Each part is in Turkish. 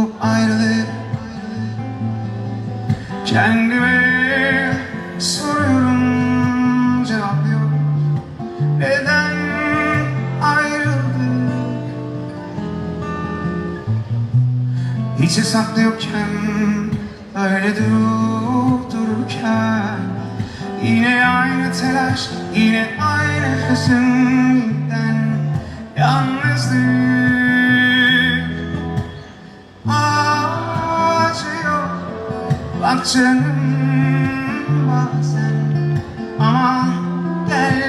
bu ayrılık? Kendime soruyorum, cevap yok. Neden ayrıldık? Hiç hesapta yokken, öyle durup dururken, yine aynı telaş, yine aynı hüzün, yeniden yalnızlık. Acıyor, bak canım bazen, ama gel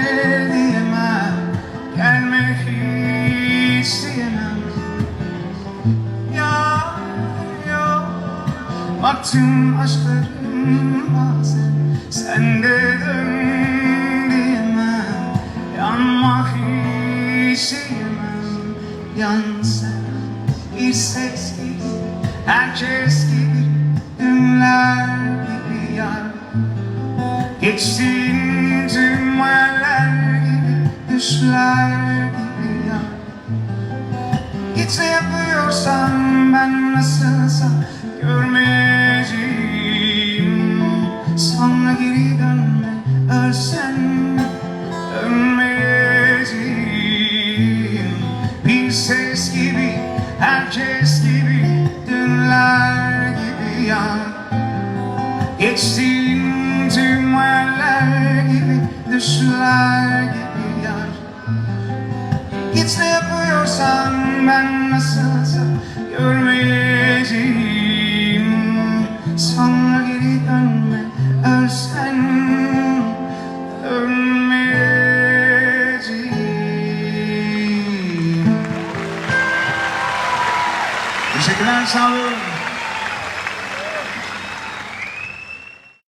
diyemem, gelmek isteyemem. Baktım aşklarım bazen, sen de dön diyemem, yanmak isteyemem. Yansan bir ses gibi, herkes gibi, dünler gibi yar. Geçtiğin tüm hayaller gibi, düşler gibi yar. Git ne yapıyorsan ben nasılsa görmeyeceğim. Sonra geri dönme, ölsen dönmeyeceğim. Bir ses gibi, herkes gibi, dünler gibi yar. Geçtiğim tüm hayaller gibi, düşler gibi yar. Git ne yapıyorsan ben nasılsa görmeyeceğim. Sonra geri dönme, ölsen dönmeyeceğim. Teşekkürler, sağ olun.